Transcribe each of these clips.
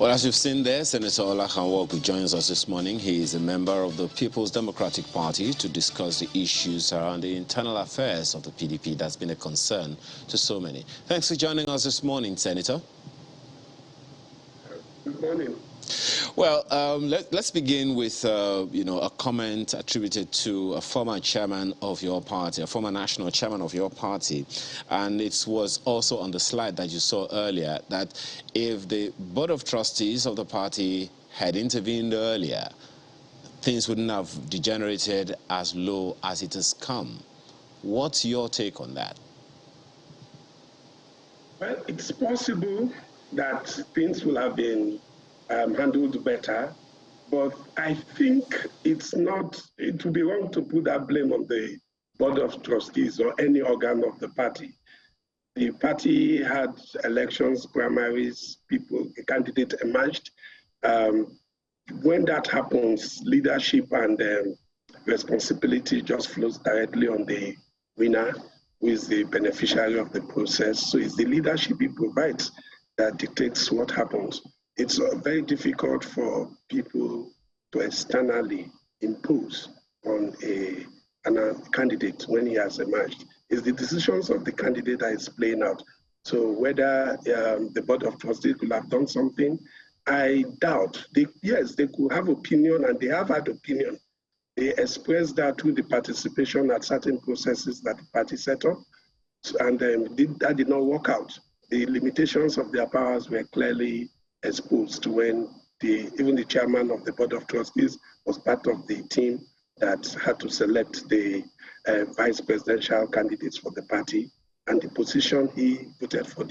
Well, as you've seen there, Senator Nwogu joins us this morning. He is a member of the People's Democratic Party to discuss the issues around the internal affairs of the PDP that's been a concern to so many. Thanks for joining us this morning, Senator. Good morning. Well, let's begin with, a comment attributed to a former chairman of your party, a former national chairman of your party. And it was also on the slide that you saw earlier that if the Board of Trustees of the party had intervened earlier, things wouldn't have degenerated as low as it has come. What's your take on that? Well, it's possible that things will have been handled better, but I think it would be wrong to put that blame on the Board of Trustees or any organ of the party. The party had elections, primaries, a candidate emerged. When that happens, leadership and responsibility just flows directly on the winner, who is the beneficiary of the process. So it's the leadership he provides that dictates what happens. It's very difficult for people to externally impose on a candidate when he has emerged. It's the decisions of the candidate that is playing out. So whether the Board of Trustees could have done something, I doubt. Yes, they could have opinion, and they have had opinion. They expressed that through the participation at certain processes that the party set up, and that did not work out. The limitations of their powers were clearly exposed when even the chairman of the Board of Trustees was part of the team that had to select the vice presidential candidates for the party, and the position he voted for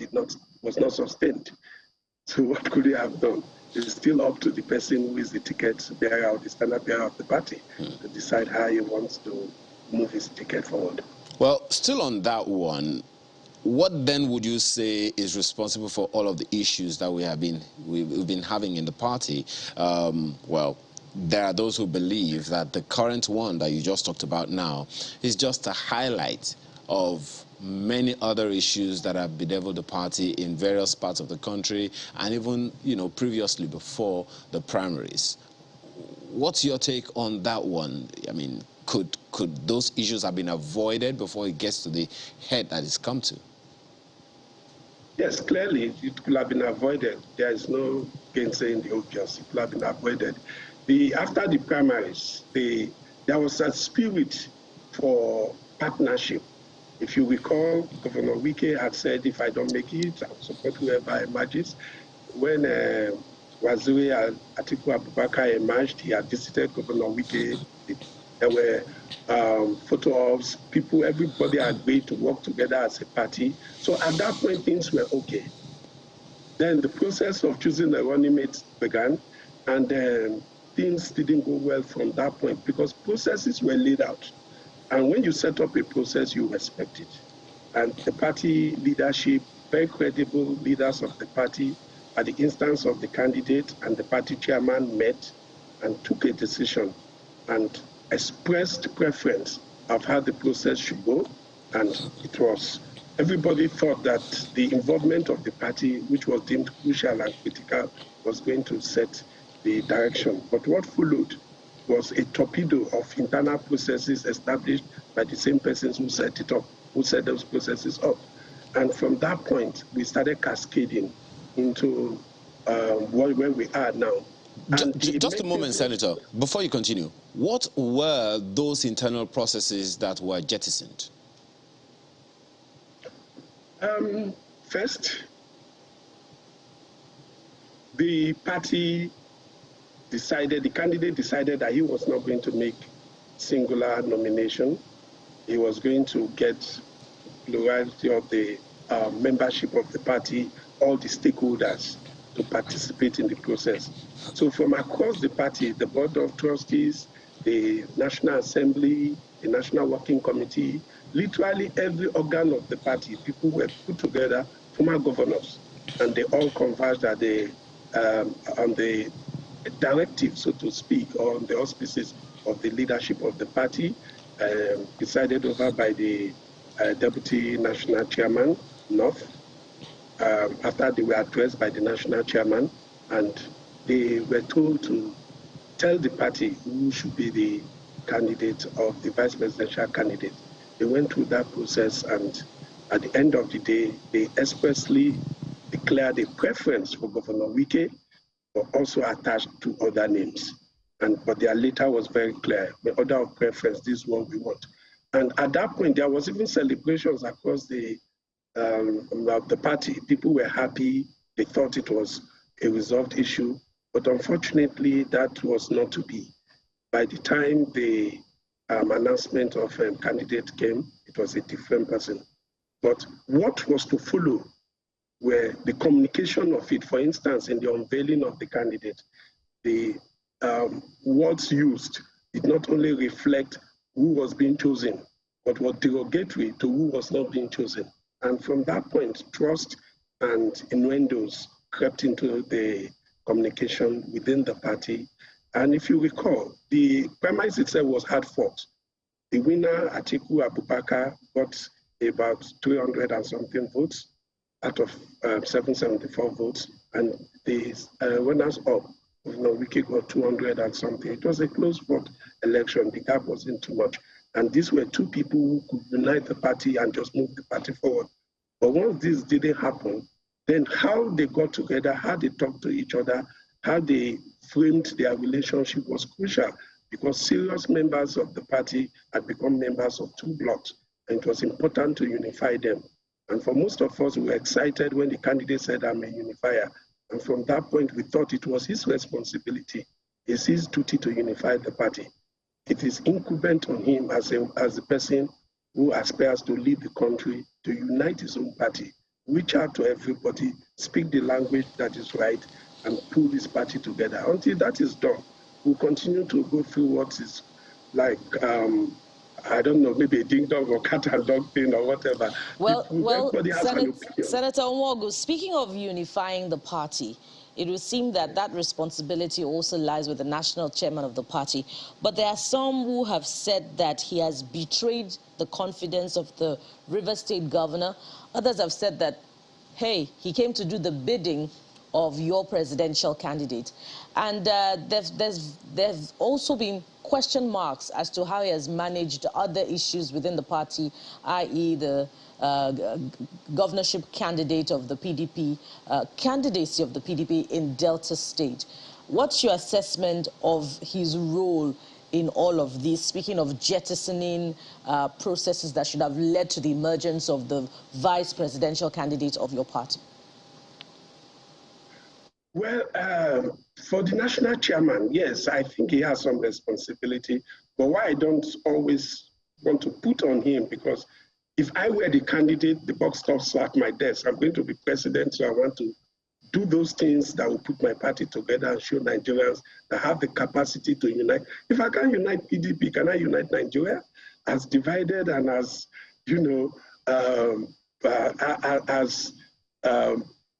was not sustained. So what could he have done? It's still up to the person who is the ticket bearer or the standard bearer of the party to decide how he wants to move his ticket forward. Well, still on that one, what then would you say is responsible for all of the issues that we've been having in the party? Well, there are those who believe that the current one that you just talked about now is just a highlight of many other issues that have bedeviled the party in various parts of the country and even, previously before the primaries. What's your take on that one? I mean, could those issues have been avoided before it gets to the head that it's come to? Yes, clearly it could have been avoided. There is no gainsaying the obvious. It could have been avoided. After the primaries, there was a spirit for partnership. If you recall, Governor Wike had said, if I don't make it, I'll support whoever emerges. When Waziri Atiku Abubakar emerged, he had visited Governor Wike. There were photo ops, everybody agreed to work together as a party. So at that point, things were okay. Then the process of choosing a running mate began, and things didn't go well from that point because processes were laid out. And when you set up a process, you respect it. And the party leadership, very credible leaders of the party, at the instance of the candidate and the party chairman, met and took a decision and expressed preference of how the process should go. And everybody thought that the involvement of the party, which was deemed crucial and critical, was going to set the direction. But what followed was a torpedo of internal processes established by the same persons who set those processes up. And from that point, we started cascading into where we are now. Just a moment, Senator. Before you continue, what were those internal processes that were jettisoned? First, the candidate decided that he was not going to make singular nomination. He was going to get plurality of the membership of the party, all the stakeholders to participate in the process. So from across the party, the Board of Trustees, the National Assembly, the National Working Committee, literally every organ of the party, people were put together, former governors, and they all converged on the directive, so to speak, on the auspices of the leadership of the party, presided over by the Deputy National Chairman, North, after they were addressed by the National Chairman, and they were told to tell the party who should be the candidate of the vice presidential candidate. They went through that process, and at the end of the day, they expressly declared a preference for Governor Wike, but also attached to other names. But their letter was very clear. The order of preference, this is what we want. And at that point, there was even celebrations across the party. People were happy. They thought it was a resolved issue. But unfortunately, that was not to be. By the time the announcement of candidate came, it was a different person. But what was to follow were the communication of it. For instance, in the unveiling of the candidate, the words used did not only reflect who was being chosen, but were derogatory to who was not being chosen. And from that point, trust and innuendos crept into the communication within the party. And if you recall, the premise itself was hard fought. The winner, Atiku Abubakar, got about 300 and something votes out of 774 votes. And the runners up, Wike got 200 and something. It was a close vote election. The gap wasn't too much. And these were two people who could unite the party and just move the party forward. But once this didn't happen, then how they got together, how they talked to each other, how they framed their relationship was crucial, because serious members of the party had become members of two blocks, and it was important to unify them. And for most of us, we were excited when the candidate said, "I'm a unifier." And from that point, we thought it was his responsibility. It's his duty to unify the party. It is incumbent on him as a person who aspires to lead the country to unite his own party, reach out to everybody, speak the language that is right, and pull this party together. Until that is done, we'll continue to go through what is like, I don't know, maybe a ding-dong or cat and dog thing or whatever. Everybody has an opinion. Senator Nwogu, speaking of unifying the party, it would seem that that responsibility also lies with the national chairman of the party. But there are some who have said that he has betrayed the confidence of the River State governor. Others have said that, hey, he came to do the bidding of your presidential candidate. And there's also been question marks as to how he has managed other issues within the party, i.e. the governorship candidate of the PDP, candidacy of the PDP in Delta State. What's your assessment of his role in all of this, speaking of jettisoning processes that should have led to the emergence of the vice presidential candidate of your party? Well, for the national chairman, yes, I think he has some responsibility. But why I don't always want to put on him, because if I were the candidate, the buck stops at my desk. I'm going to be president, so I want to do those things that will put my party together and show Nigerians that have the capacity to unite. If I can unite PDP, can I unite Nigeria? As divided and as,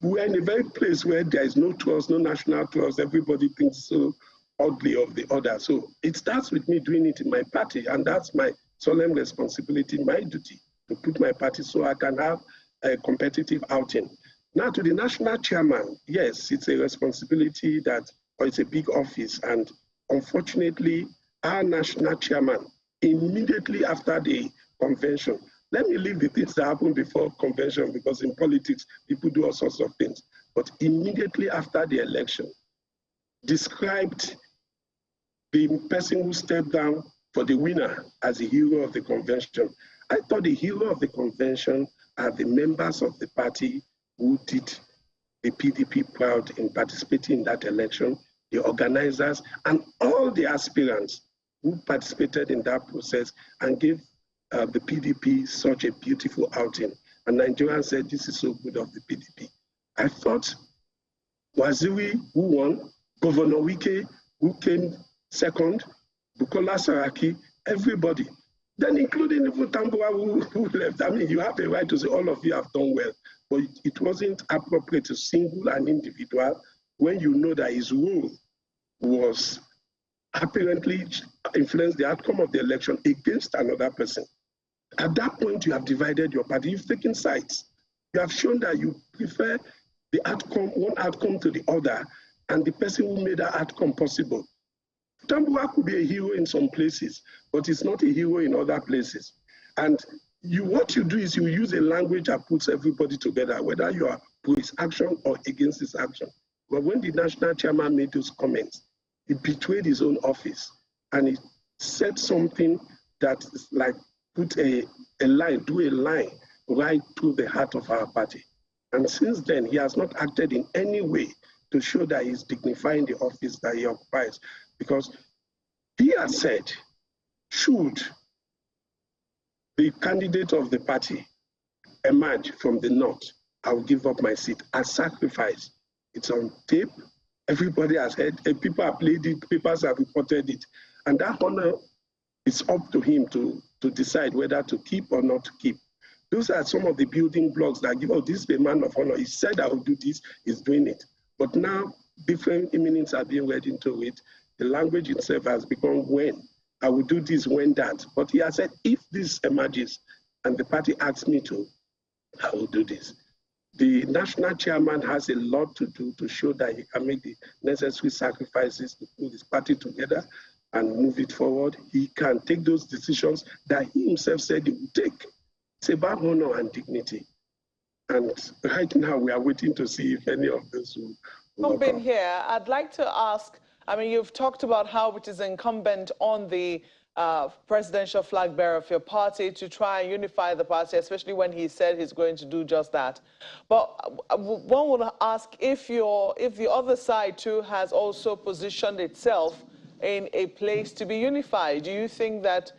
we're in a very place where there is no trust, no national trust. Everybody thinks so ugly of the other. So it starts with me doing it in my party, and that's my solemn responsibility, my duty, to put my party so I can have a competitive outing. Now, to the national chairman, yes, it's a responsibility or it's a big office. And unfortunately, our national chairman, immediately after the convention, let me leave the things that happened before convention, because in politics, people do all sorts of things. But immediately after the election, described the person who stepped down for the winner as the hero of the convention. I thought the hero of the convention are the members of the party who did the PDP proud in participating in that election, the organizers, and all the aspirants who participated in that process and gave the PDP such a beautiful outing. And Nigerians said, this is so good of the PDP. I thought Waziri, who won, Governor Wike, who came second, Bukola Saraki, everybody, then including even Tambuwa who left. I mean, you have a right to say all of you have done well, but it wasn't appropriate to single an individual when you know that his role was apparently influenced the outcome of the election against another person. At that point, you have divided your party. You've taken sides. You have shown that you prefer the outcome, one outcome to the other, and the person who made that outcome possible. Tambuwa could be a hero in some places, but it's not a hero in other places. And what you do is you use a language that puts everybody together, whether you are for his action or against his action. But when the national chairman made those comments, he betrayed his own office, and he said something that is like put a line right through the heart of our party. And since then, he has not acted in any way to show that he's dignifying the office that he occupies. Because he has said, should the candidate of the party emerge from the north, I will give up my seat as sacrifice. It's on tape. Everybody has heard it. People have played it. Papers have reported it. And that honor is up to him to decide whether to keep or not to keep. Those are some of the building blocks that give, oh, this is a man of honor. He said I will do this, he's doing it. But now different meanings are being read into it. The language itself has become when. I will do this, when that. But he has said, if this emerges and the party asks me to, I will do this. The national chairman has a lot to do to show that he can make the necessary sacrifices to pull his party together and move it forward. He can take those decisions that he himself said he would take. It's about honor and dignity. And right now we are waiting to see if any of those will come here. I'd like to ask, I mean, you've talked about how it is incumbent on the presidential flag bearer of your party to try and unify the party, especially when he said he's going to do just that. But one would ask if the other side too has also positioned itself in a place to be unified. Do you think that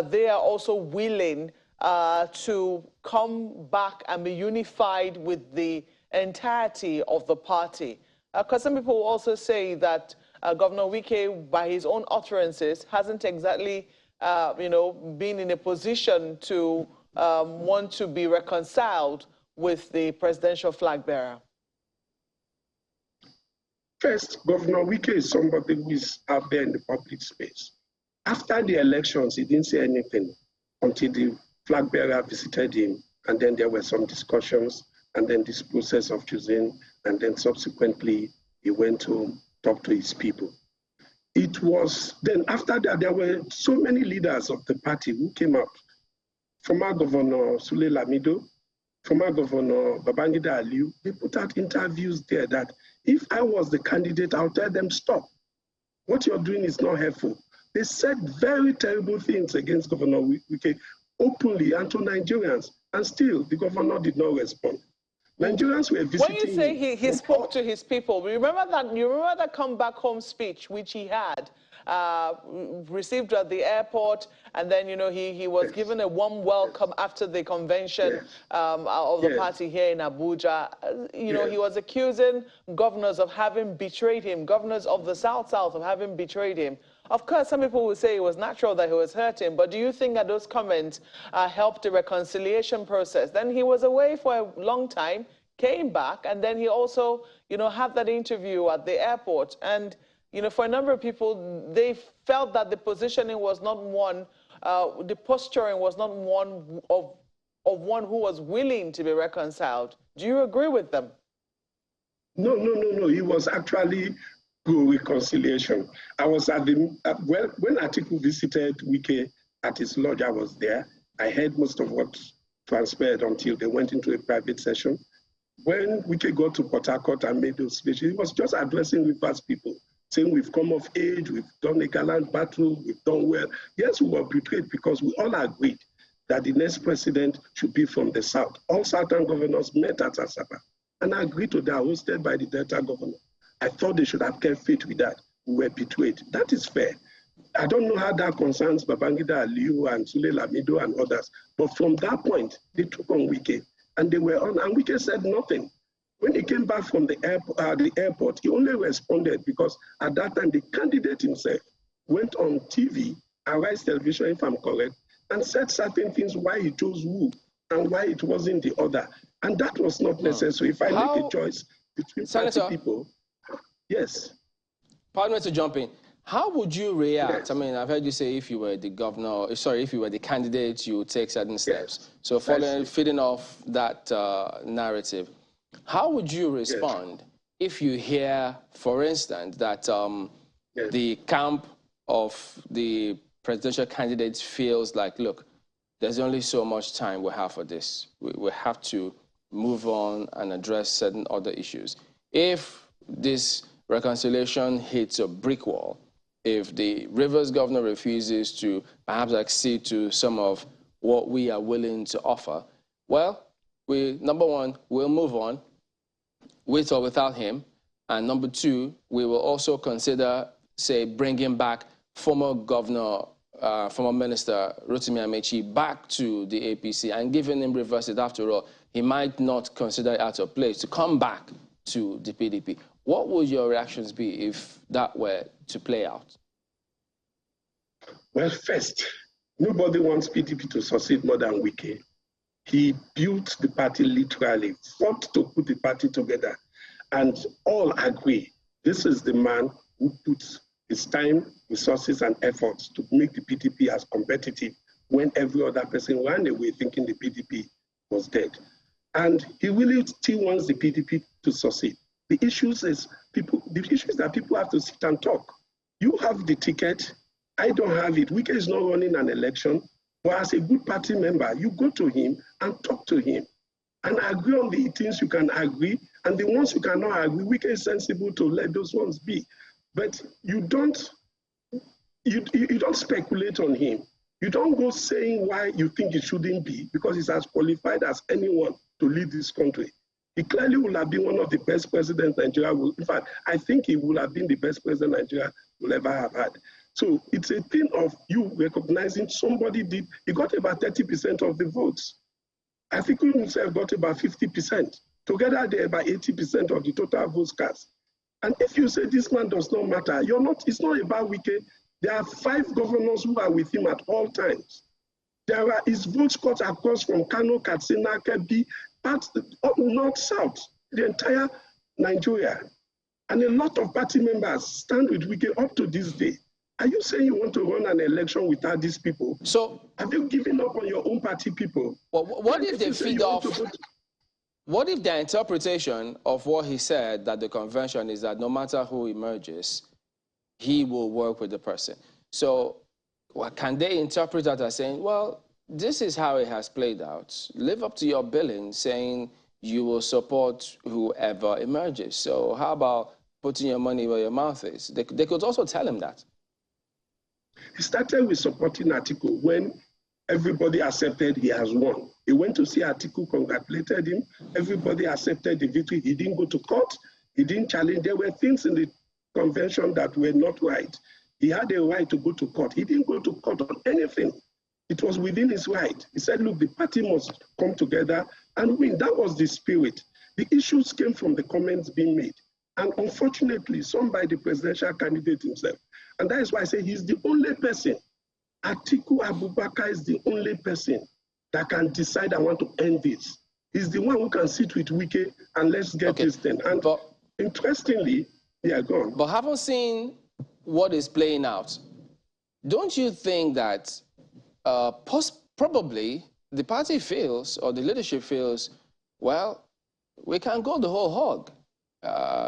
they are also willing to come back and be unified with the entirety of the party? Because some people also say that Governor Wike, by his own utterances, hasn't exactly, been in a position to want to be reconciled with the presidential flag bearer. First, Governor Wike is somebody who is out there in the public space. After the elections, he didn't say anything until the flag bearer visited him, and then there were some discussions, and then this process of choosing, and then subsequently he went to talk to his people. It was then after that there were so many leaders of the party who came out. Former Governor Sule Lamido, former Governor Babangida Aliyu, they put out interviews there that if I was the candidate, I'll tell them, stop. What you're doing is not helpful. They said very terrible things against Governor Wike openly and to Nigerians, and still the governor did not respond. Nigerians were visiting. When you say he spoke to his people, remember that come back home speech which he had received at the airport, and then he was given a warm welcome after the convention of the party here in Abuja. He was accusing governors of having betrayed him, governors of the South of having betrayed him. Of course, some people will say it was natural that he was hurting, but do you think that those comments helped the reconciliation process? Then he was away for a long time, came back, and then he also, had that interview at the airport. And, for a number of people, they felt that the positioning was not one, the posturing was not one of one who was willing to be reconciled. Do you agree with them? No. He was actually pro-reconciliation. I was at when Atiku visited Wike at his lodge, I was there. I heard most of what transpired until they went into a private session. When Wike got to Port Harcourt and made those speeches, he was just addressing Rivers people, saying we've come of age, we've done a gallant battle, we've done well. Yes, we were betrayed because we all agreed that the next president should be from the South. All Southern governors met at Asaba and agreed to that, hosted by the Delta governor. I thought they should have kept faith with that. We were betrayed. That is fair. I don't know how that concerns Babangida Aliyu and Sule Lamido and others, but from that point, they took on Wike, and they were on, and Wike said nothing. When he came back from the airport, he only responded because at that time, the candidate himself went on TV, Arise Television, if I'm correct, and said certain things why he chose who and why it wasn't the other. And that was not necessary. If I make a choice between Senator, people, yes. Pardon me to jump in. How would you react? Yes. I mean, I've heard you say if you were the governor, if you were the candidate, you would take certain steps. Yes. So feeding off that narrative, how would you respond if you hear, for instance, that Yes. the camp of the presidential candidates feels like, look, there's only so much time we have for this. We have to move on and address certain other issues. If this reconciliation hits a brick wall, if the Rivers governor refuses to perhaps accede to some of what we are willing to offer, well, number one, we'll move on, with or without him. And number two, we will also consider, say, bringing back former governor, former minister Rotimi Amechi back to the APC and giving him reverse it. After all, he might not consider it out of place to come back to the PDP. What would your reactions be if that were to play out? Well, first, nobody wants PDP to succeed more than Wike. He built the party literally, fought to put the party together, and all agree this is the man who puts his time, resources, and efforts to make the PDP as competitive when every other person ran away thinking the PDP was dead. And he really still wants the PDP to succeed. The issue is that people have to sit and talk. You have the ticket, I don't have it. Wike is not running an election. But as a good party member, you go to him and talk to him and agree on the things you can agree, and the ones you cannot agree, Wike is sensible to let those ones be. But you don't speculate on him. You don't go saying why you think it shouldn't be, because he's as qualified as anyone to lead this country. He clearly will have been one of the best presidents Nigeria will. In fact, I think he will have been the best president Nigeria will ever have had. So it's a thing of you recognizing somebody did. He got about 30% of the votes. I think he himself got about 50%. Together, they're about 80% of the total votes cast. And if you say this man does not matter, it's not about Wike. There are 5 governors who are with him at all times. There are his votes cut across from Kano, Katsina, Kebbi, parts up north, south, the entire Nigeria. And a lot of party members stand with Wike up to this day. Are you saying you want to run an election without these people? So have you given up on your own party people? Well, what if they feed off? What if their interpretation of what he said, that the convention is that no matter who emerges, he will work with the person? So can they interpret that as saying, well, this is how it has played out. Live up to your billing, saying you will support whoever emerges. So how about putting your money where your mouth is? They could also tell him that. He started with supporting Atiku when everybody accepted he has won. He went to see Atiku, congratulated him. Everybody accepted the victory. He didn't go to court. He didn't challenge. There were things in the convention that were not right. He had a right to go to court. He didn't go to court on anything. It was within his right. He said, look, the party must come together and win. That was the spirit. The issues came from the comments being made. And unfortunately, some by the presidential candidate himself. And that is why I say he's the only person. Atiku Abubakar is the only person that can decide, I want to end this. He's the one who can sit with Wike and let's get this thing. And interestingly, yeah, go on. But having seen what is playing out, don't you think that probably the party feels, or the leadership feels, well, we can go the whole hog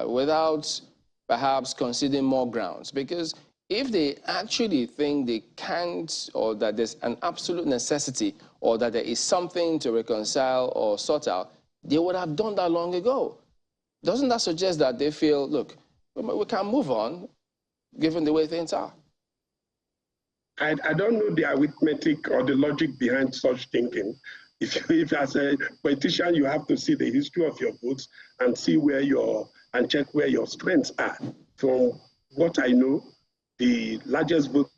without perhaps conceding more grounds? Because if they actually think they can't, or that there's an absolute necessity, or that there is something to reconcile or sort out, they would have done that long ago. Doesn't that suggest that they feel, look, we can move on, given the way things are? I don't know the arithmetic or the logic behind such thinking. If as a politician, you have to see the history of your votes and see and check where your strengths are. From what I know, the largest votes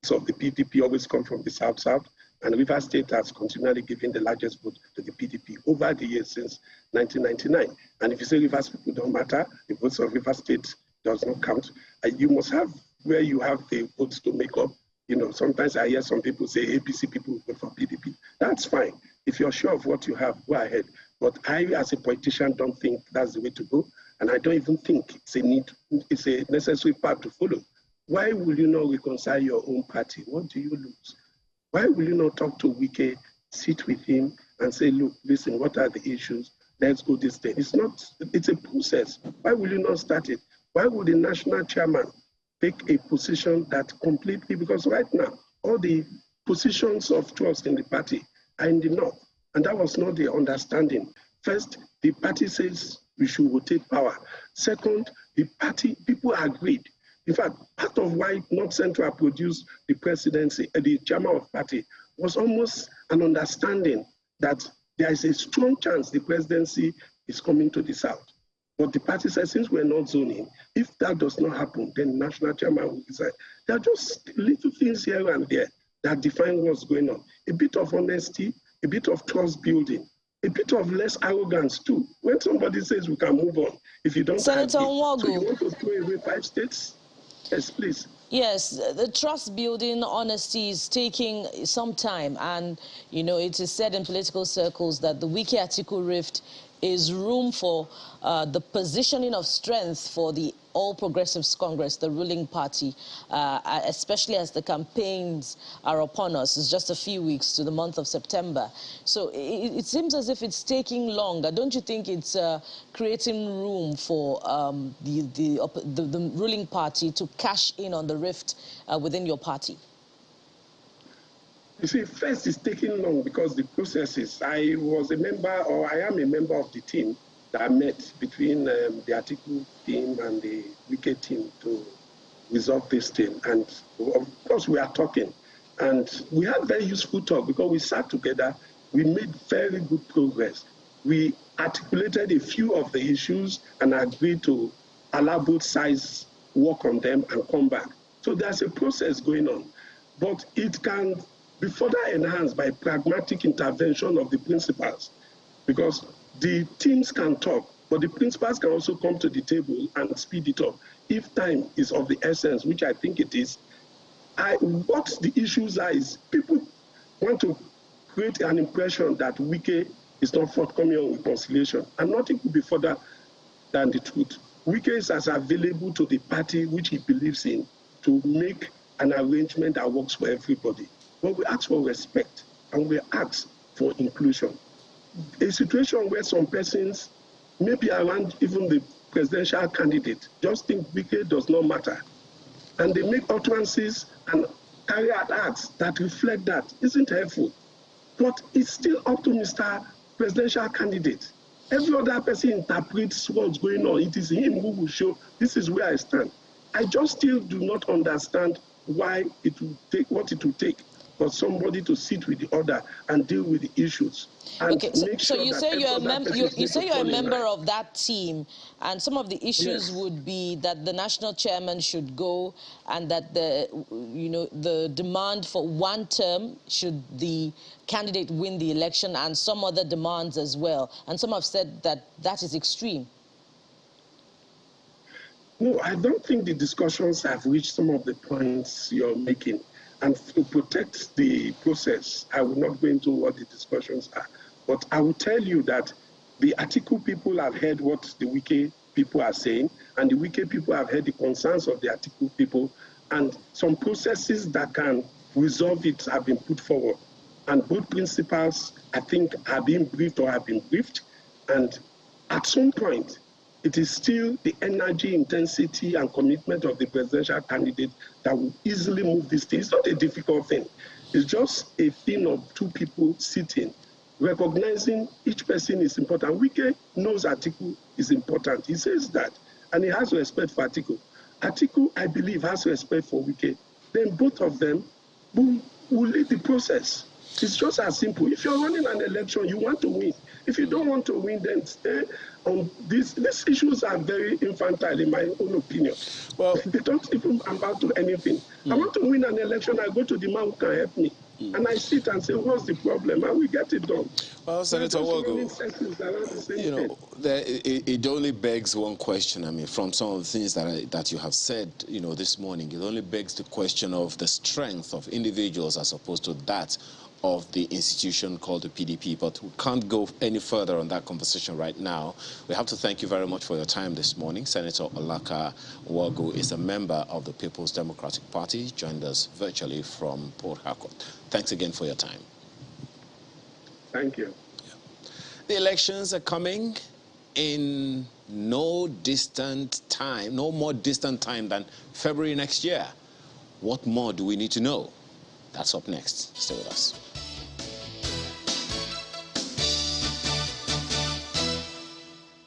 of the PDP always come from the South-South, and Rivers State has continually given the largest vote to the PDP over the years since 1999. And if you say Rivers people don't matter, the votes of Rivers State does not count. You must have where you have the votes to make up. You know, sometimes I hear some people say APC people vote for PDP. That's fine. If you're sure of what you have, go ahead. But I, as a politician, don't think that's the way to go. And I don't even think it's a necessary path to follow. Why will you not reconcile your own party? What do you lose? Why will you not talk to Wike, sit with him and say, look, listen, what are the issues? let's go this day. It's not, it's a process. Why will you not start it? Why would the national chairman take a position that completely, because right now, all the positions of trust in the party are in the north. And that was not the understanding. First, the party says we should rotate power. Second, the party, people agreed. In fact, part of why North Central produced the presidency, the chairman of party, was almost an understanding that there is a strong chance the presidency is coming to the south. But the party says, since we're not zoning, if that does not happen, then the national chairman will decide. There are just little things here and there that define what's going on. A bit of honesty, a bit of trust building, a bit of less arrogance too. When somebody says we can move on, if you don't Senator agree, Nwogu. so you want to throw away 5 states? Yes, please. Yes, the trust building honesty is taking some time, and you know it is said in political circles that the Wike Atiku rift is room for the positioning of strength for the All Progressives Congress, the ruling party, especially as the campaigns are upon us. It's just a few weeks to the month of September. So it seems as if it's taking longer. Don't you think it's creating room for the ruling party to cash in on the rift within your party? You see, first it's taking long because the processes. I was a member, or I am a member of the team that met between the Atiku team and the Wike team to resolve this thing. And of course, we are talking. And we had very useful talk because we sat together. We made very good progress. We articulated a few of the issues and agreed to allow both sides work on them and come back. So there's a process going on. But it can be further enhanced by pragmatic intervention of the principals, because the teams can talk, but the principals can also come to the table and speed it up. If time is of the essence, which I think it is, what the issues are is people want to create an impression that Wike is not forthcoming on reconciliation, and nothing could be further than the truth. Wike is as available to the party which he believes in to make an arrangement that works for everybody. But we ask for respect and we ask for inclusion. A situation where some persons, maybe around even the presidential candidate, just think Wike does not matter. And they make utterances and carry out acts that reflect that isn't helpful. But it's still up to Mr. Presidential candidate. Every other person interprets what's going on. It is him who will show, this is where I stand. I just still do not understand why it will take what it will take for somebody to sit with the other and deal with the issues. And okay, so you say you're a member of that team, and some of the issues Yes. would be that the national chairman should go, and that the demand for one term should the candidate win the election, and some other demands as well. And some have said that that is extreme. No, I don't think the discussions have reached some of the points you're making. And to protect the process, I will not go into what the discussions are. But I will tell you that the Atiku people have heard what the Wike people are saying, and the Wike people have heard the concerns of the Atiku people, and some processes that can resolve it have been put forward. And both principals, I think, are being briefed or have been briefed. And at some point, it is still the energy, intensity, and commitment of the presidential candidate that will easily move this thing. It's not a difficult thing. It's just a thing of two people sitting, recognizing each person is important. Wike knows Atiku is important. He says that, and he has respect for Atiku. Atiku, I believe, has respect for Wike. Then both of them will lead the process. It's just as simple. If you're running an election, you want to win. If you don't want to win, then stay on this. These issues are very infantile, in my own opinion. Well, they don't even amount to anything. I want to win an election, I go to the man who can help me. And I sit and say, what's the problem? And we get it done. Well, Senator Nwogu, it only begs one question. I mean, from some of the things that you have said, this morning, it only begs the question of the strength of individuals as opposed to that of the institution called the PDP. But we can't go any further on that conversation right now. We have to thank you very much for your time this morning. Senator Olaka Nwogu is a member of the People's Democratic Party, joined us virtually from Port Harcourt. Thanks again for your time. Thank you. Yeah. The elections are coming in no distant time, no more distant time than February next year. What more do we need to know? That's up next. Stay with us.